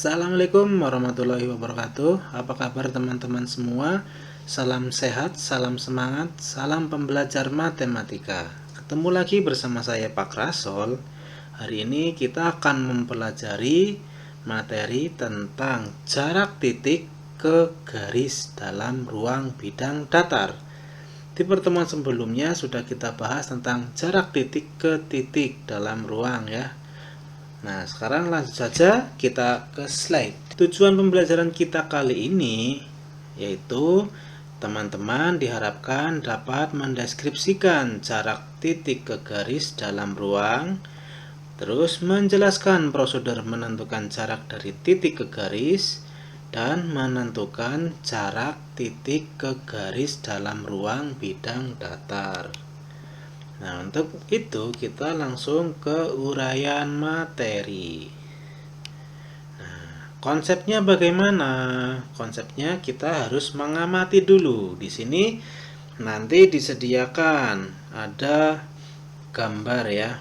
Assalamualaikum warahmatullahi wabarakatuh. Apa kabar teman-teman semua? Salam sehat, salam semangat, salam pembelajar matematika. Ketemu lagi bersama saya Pak Rasol. Hari ini kita akan mempelajari materi tentang jarak titik ke garis dalam ruang bidang datar. Di pertemuan sebelumnya sudah kita bahas tentang jarak titik ke titik dalam ruang ya. Nah, sekarang langsung saja kita ke slide. Tujuan pembelajaran kita kali ini yaitu teman-teman diharapkan dapat mendeskripsikan jarak titik ke garis dalam ruang, terus menjelaskan prosedur menentukan jarak dari titik ke garis, dan menentukan jarak titik ke garis dalam ruang bidang datar. Nah, untuk itu kita langsung ke uraian materi. Nah, konsepnya bagaimana? Konsepnya kita harus mengamati dulu. Di sini nanti disediakan ada gambar ya.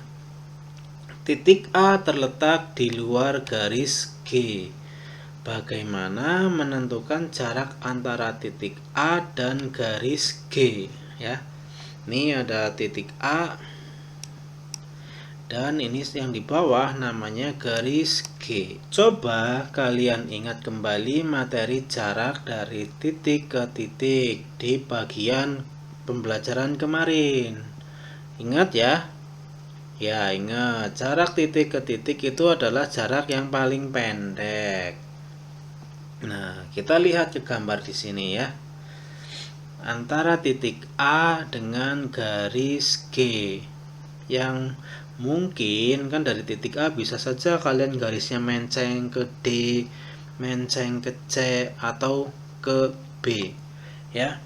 Titik A terletak di luar garis G. Bagaimana menentukan jarak antara titik A dan garis G ya? Ini ada titik A dan ini yang di bawah namanya garis G. Coba kalian ingat kembali materi jarak dari titik ke titik di bagian pembelajaran kemarin. Ingat ya? Ya, ingat. Jarak titik ke titik itu adalah jarak yang paling pendek. Nah, kita lihat ke gambar di sini ya. Antara titik A dengan garis G, yang mungkin kan dari titik A bisa saja kalian garisnya menceng ke D, menceng ke C, atau ke B ya.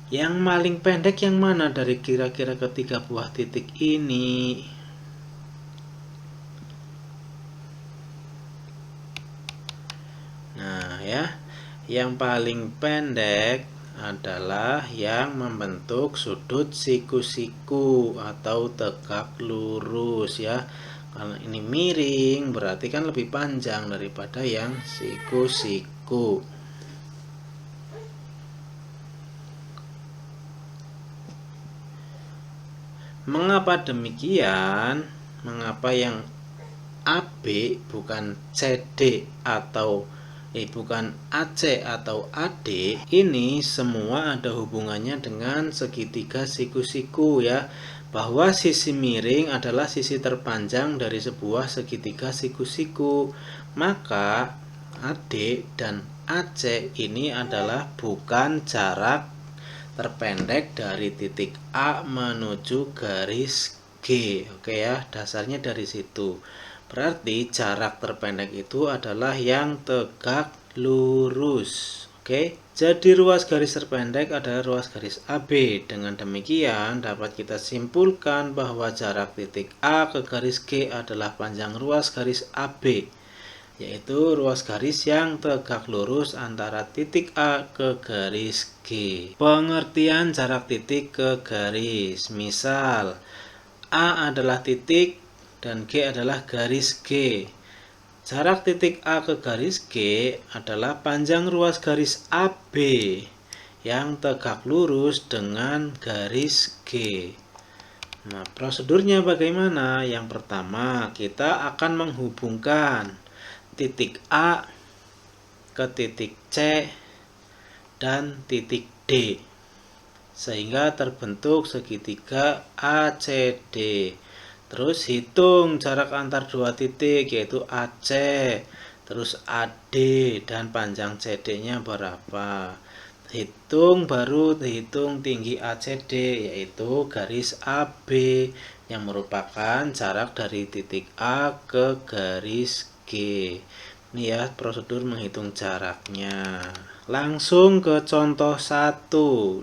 Yang paling pendek yang mana dari kira-kira ketiga buah titik ini? Nah ya, yang paling pendek adalah yang membentuk sudut siku-siku atau tegak lurus ya. Kalau ini miring berarti kan lebih panjang daripada yang siku-siku. Mengapa demikian? Mengapa yang AB bukan CD atau bukan AC atau AD? Ini semua ada hubungannya dengan segitiga siku-siku ya. Bahwa sisi miring adalah sisi terpanjang dari sebuah segitiga siku-siku. Maka AD dan AC ini adalah bukan jarak terpendek dari titik A menuju garis G. Oke ya, dasarnya dari situ. Berarti jarak terpendek itu adalah yang tegak lurus. Oke, jadi ruas garis terpendek adalah ruas garis AB. Dengan demikian dapat kita simpulkan bahwa jarak titik A ke garis G adalah panjang ruas garis AB, yaitu ruas garis yang tegak lurus antara titik A ke garis G. Pengertian jarak titik ke garis. Misal, A adalah titik dan G adalah garis G. Jarak titik A ke garis G adalah panjang ruas garis AB yang tegak lurus dengan garis G. Nah, prosedurnya bagaimana? Yang pertama, kita akan menghubungkan titik A ke titik C dan titik D sehingga terbentuk segitiga ACD. Terus hitung jarak antar dua titik yaitu AC, terus AD, dan panjang CD-nya berapa. Baru hitung tinggi ACD yaitu garis AB yang merupakan jarak dari titik A ke garis G. Ini ya prosedur menghitung jaraknya. Langsung ke contoh 1.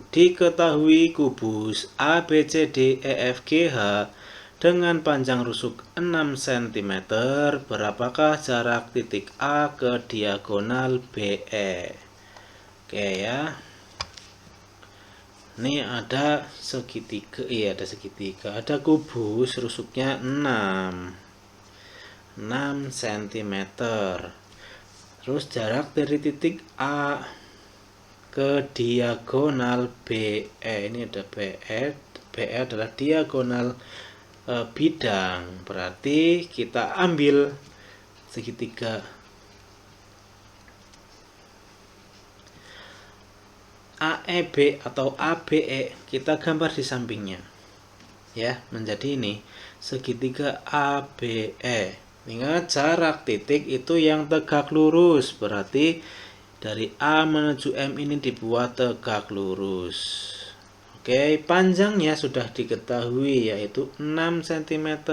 Diketahui kubus ABCDEFGH dengan panjang rusuk 6 cm. Berapakah jarak titik A ke diagonal BE? Oke ya. Ini ada segitiga, ada segitiga. Ada kubus rusuknya 6 cm. Terus jarak dari titik A ke diagonal BE, ini ada BE, BE adalah diagonal bidang, berarti kita ambil segitiga AEB atau ABE, kita gambar di sampingnya ya, menjadi ini segitiga ABE. Ingat, jarak titik itu yang tegak lurus, berarti dari A menuju M ini dibuat tegak lurus. Oke, panjangnya sudah diketahui yaitu 6 cm,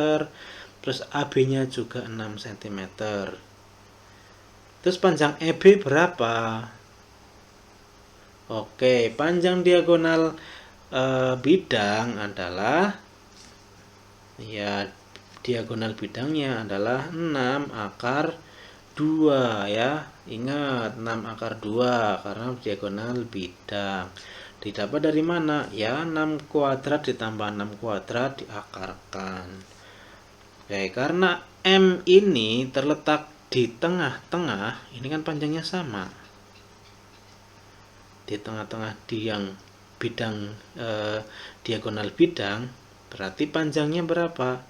terus AB-nya juga 6 cm. Terus panjang EB berapa? Oke, panjang diagonal bidang adalah, ya, diagonal bidangnya adalah 6 akar 2 ya. Ingat, 6 akar 2 karena diagonal bidang. Didapat dari mana? Ya, 6 kuadrat ditambah 6 kuadrat diakarkan. Oke, karena M ini terletak di tengah-tengah, ini kan panjangnya sama. Di tengah-tengah bidang diagonal bidang, berarti panjangnya berapa?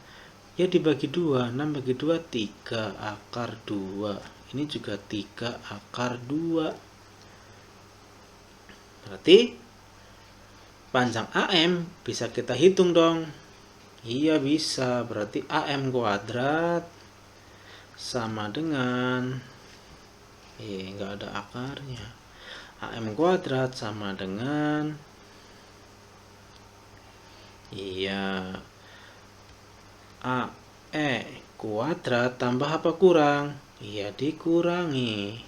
Ya dibagi 2, 6 bagi 2 3 akar 2. Ini juga 3 akar 2. Berarti panjang AM bisa kita hitung dong. Iya bisa, berarti AM kuadrat sama dengan, enggak ada akarnya. AM kuadrat sama dengan, AE kuadrat tambah apa kurang? Iya, dikurangi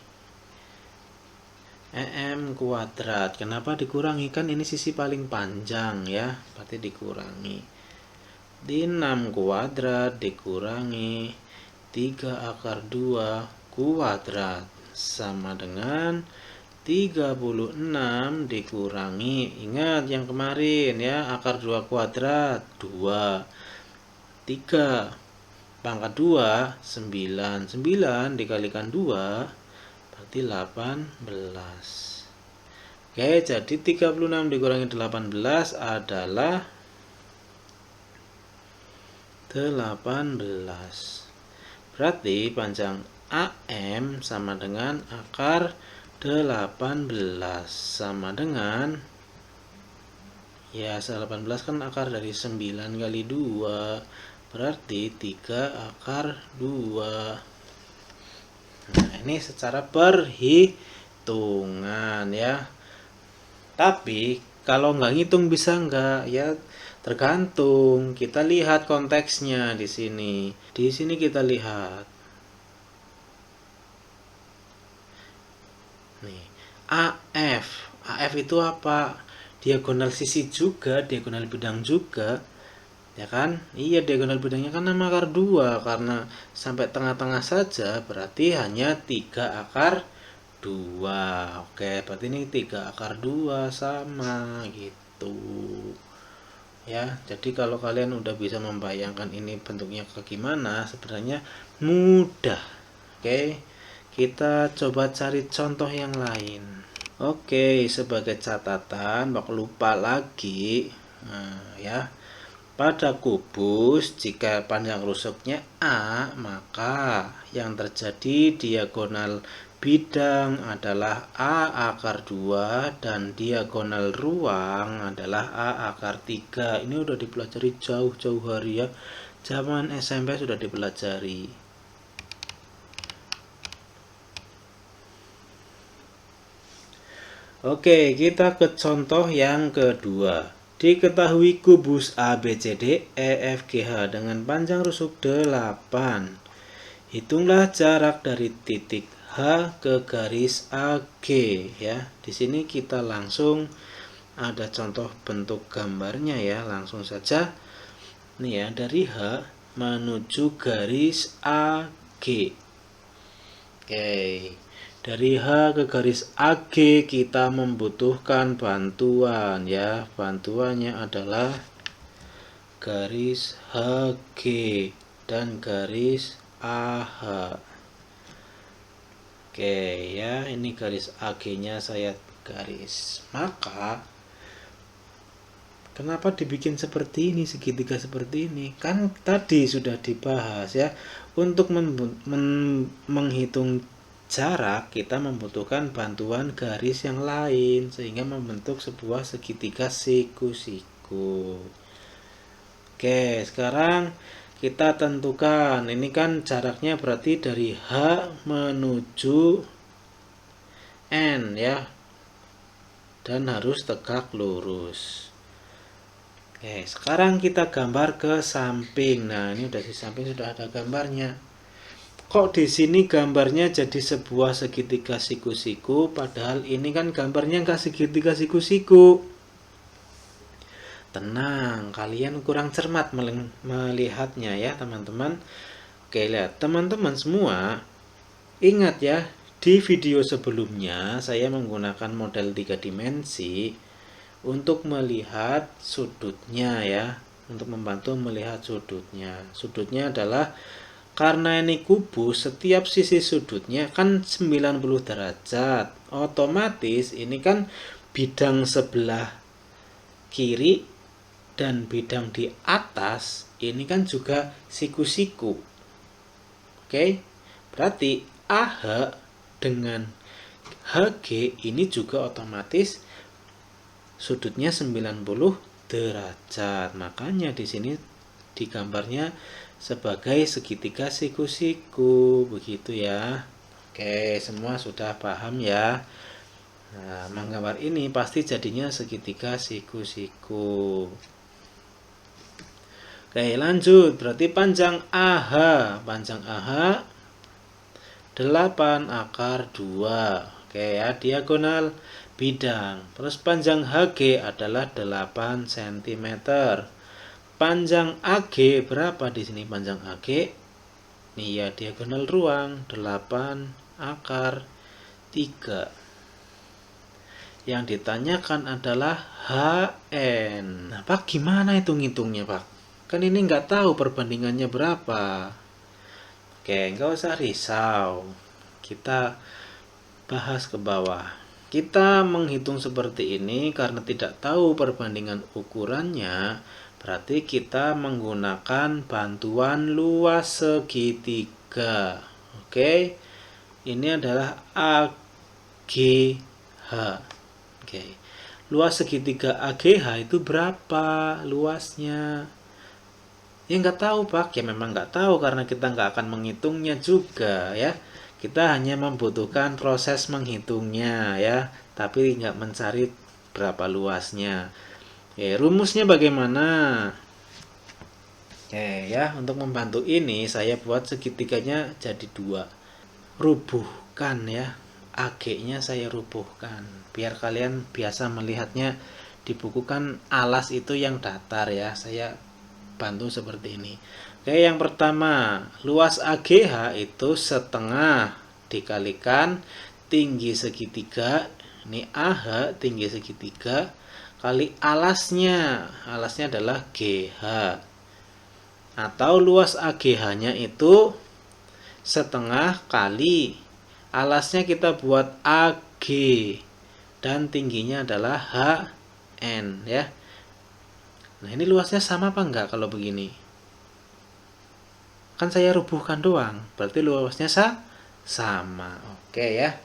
EM kuadrat. Kenapa dikurangi? Kan ini sisi paling panjang ya, berarti dikurangi. Di 6 kuadrat dikurangi 3 akar 2 kuadrat sama dengan 36 dikurangi, ingat yang kemarin ya, akar 2 kuadrat 2, 3 pangkat 2 9, 9 dikalikan 2 berarti 18. Oke, jadi 36 dikurangi 18 adalah 18. Berarti panjang AM sama dengan akar 18 sama dengan, ya 18 kan akar dari 9 kali 2, berarti 3 akar 2. Nah, ini secara perhitungan ya. Tapi kalau nggak ngitung bisa nggak? Ya tergantung. Kita lihat konteksnya di sini. Di sini kita lihat. Nih, AF. AF itu apa? Diagonal sisi juga, diagonal bidang juga. Ya kan? Iya, diagonal bidangnya kan 6 akar 2 karena sampai tengah-tengah saja berarti hanya 3 akar 2. Oke, berarti ini 3 akar 2 sama gitu. Ya, jadi kalau kalian udah bisa membayangkan ini bentuknya kayak gimana, sebenarnya mudah. Oke, kita coba cari contoh yang lain. Oke, sebagai catatan, bak lupa lagi, ya. Pada kubus, jika panjang rusuknya A, maka yang terjadi diagonal bidang adalah A akar 2 dan diagonal ruang adalah A akar 3. Ini udah dipelajari jauh-jauh hari ya. Zaman SMP sudah dipelajari. Oke, kita ke contoh yang kedua. Diketahui kubus ABCD EFGH dengan panjang rusuk 8. Hitunglah jarak dari titik H ke garis AG ya. Di sini kita langsung ada contoh bentuk gambarnya ya, langsung saja. Nih ya, dari H menuju garis AG. Oke. Dari H ke garis AG kita membutuhkan bantuan ya. Bantuannya adalah garis HG dan garis AH. Oke ya, ini garis AG-nya saya garis. Maka kenapa dibikin seperti ini, segitiga seperti ini? Kan tadi sudah dibahas ya, untuk menghitung jarak kita membutuhkan bantuan garis yang lain sehingga membentuk sebuah segitiga siku-siku. Oke, sekarang kita tentukan, ini kan jaraknya berarti dari H menuju N ya, dan harus tegak lurus. Oke, sekarang kita gambar ke samping. Nah, ini udah di samping sudah ada gambarnya. Kok di sini gambarnya jadi sebuah segitiga siku-siku, padahal ini kan gambarnya nggak segitiga siku-siku. Tenang, kalian kurang cermat melihatnya ya teman-teman. Oke, lihat teman-teman semua. Ingat ya, di video sebelumnya saya menggunakan model 3 dimensi untuk melihat sudutnya ya, untuk membantu melihat sudutnya. Sudutnya adalah karena ini kubus, setiap sisi sudutnya kan 90 derajat. Otomatis ini kan bidang sebelah kiri dan bidang di atas ini kan juga siku-siku. Oke, berarti AH dengan HG ini juga otomatis sudutnya 90 derajat. Makanya di sini digambarnya sebagai segitiga siku-siku, begitu ya. Oke, semua sudah paham ya. Nah, menggambar ini pasti jadinya segitiga siku-siku. Oke, lanjut. Berarti panjang AH. Panjang AH 8 akar 2. Oke ya, diagonal bidang. Terus panjang HG adalah 8 cm. Panjang AG berapa di sini panjang AG? Nih ya, diagonal ruang 8 akar 3. Yang ditanyakan adalah HN. Nah, Pak, gimana itu ngitungnya, Pak? Kan ini nggak tahu perbandingannya berapa. Oke, nggak usah risau. Kita bahas ke bawah. Kita menghitung seperti ini karena tidak tahu perbandingan ukurannya, berarti kita menggunakan bantuan luas segitiga. Oke, ini adalah AGH. Oke, luas segitiga AGH itu berapa luasnya? Ya nggak tahu Pak, ya memang nggak tahu karena kita nggak akan menghitungnya juga ya. Kita hanya membutuhkan proses menghitungnya ya, tapi nggak mencari berapa luasnya. Rumusnya bagaimana? Ya, untuk membantu ini saya buat segitiganya jadi 2. Rubuhkan ya, AG-nya saya rubuhkan. Biar kalian biasa melihatnya di buku kan alas itu yang datar ya, saya bantu seperti ini. Oke, yang pertama, luas AGH itu setengah dikalikan tinggi segitiga, ini AH tinggi segitiga, kali alasnya. Alasnya adalah GH. Atau luas AGH-nya itu setengah kali alasnya kita buat AG dan tingginya adalah HN ya. Nah, ini luasnya sama apa enggak kalau begini? Kan saya rubuhkan doang, berarti luasnya sama. Oke ya.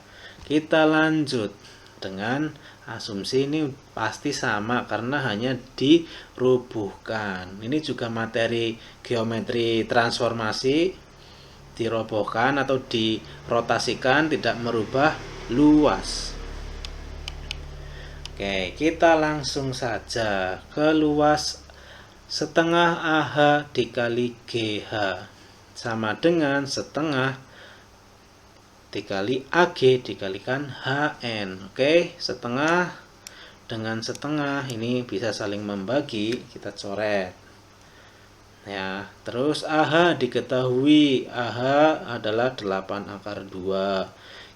Kita lanjut dengan asumsi ini pasti sama karena hanya dirubuhkan. Ini juga materi geometri transformasi, dirobohkan atau dirotasikan tidak merubah luas. Oke, kita langsung saja ke luas setengah AH dikali GH sama dengan setengah dikali AG dikalikan HN. Oke, setengah dengan setengah ini bisa saling membagi, kita coret. Ya, terus AH diketahui, AH adalah 8 akar 2.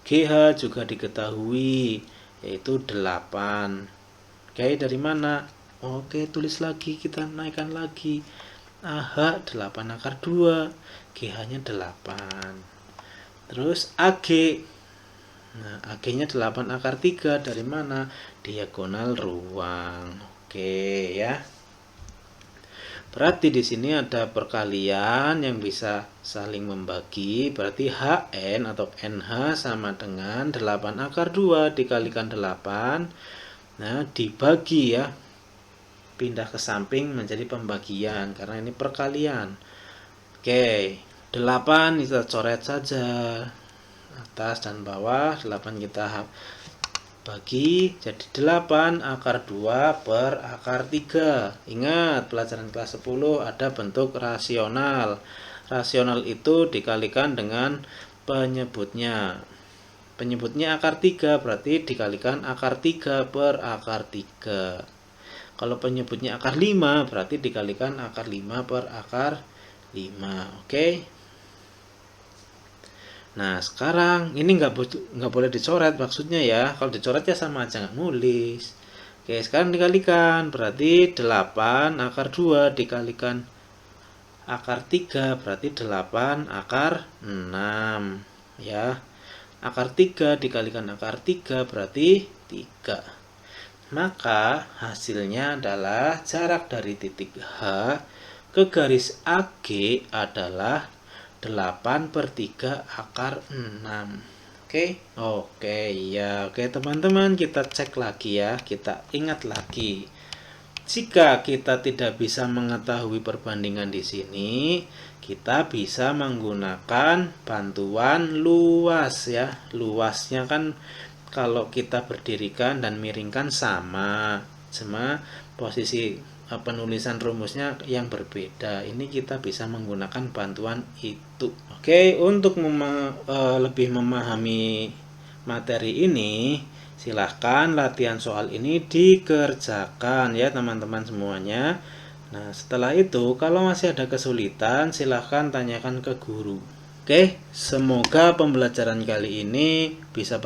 GH juga diketahui, yaitu 8. Oke, dari mana? Oke, tulis lagi, kita naikkan lagi. AH 8 akar 2, GH-nya 8. Terus AG Nah, AG-nya 8 akar 3 dari mana? Diagonal ruang. Oke ya. Berarti di sini ada perkalian yang bisa saling membagi. Berarti HN atau NH sama dengan 8 akar 2 dikalikan 8. Nah, dibagi ya. Pindah ke samping menjadi pembagian karena ini perkalian. Oke, 8 kita coret saja. Atas dan bawah 8 kita bagi jadi 8 akar 2 per akar 3. Ingat pelajaran kelas 10 ada bentuk rasional. Rasional itu dikalikan dengan penyebutnya. Penyebutnya akar 3 berarti dikalikan akar 3 per akar 3. Kalau penyebutnya akar 5 berarti dikalikan akar 5 per akar 5. Oke. Nah, sekarang ini nggak boleh dicoret maksudnya ya. Kalau dicoret ya sama aja nggak nulis. Oke, sekarang dikalikan. Berarti 8 akar 2 dikalikan akar 3 berarti 8 akar 6. Ya. Akar 3 dikalikan akar 3 berarti 3. Maka hasilnya adalah jarak dari titik H ke garis AG adalah 8/3 akar 6. Oke ya. Oke teman-teman, kita cek lagi ya. Kita ingat lagi. Jika kita tidak bisa mengetahui perbandingan di sini, kita bisa menggunakan bantuan luas ya. Luasnya kan kalau kita berdirikan dan miringkan sama, cuma posisi penulisan rumusnya yang berbeda. Ini kita bisa menggunakan bantuan itu. Oke, untuk lebih memahami materi ini, silahkan latihan soal ini dikerjakan ya teman-teman semuanya. Nah, setelah itu kalau masih ada kesulitan, silahkan tanyakan ke guru. Oke, semoga pembelajaran kali ini bisa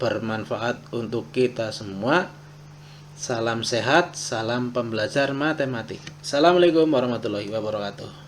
bermanfaat untuk kita semua. Salam sehat, salam pembelajar matematik. Assalamualaikum warahmatullahi wabarakatuh.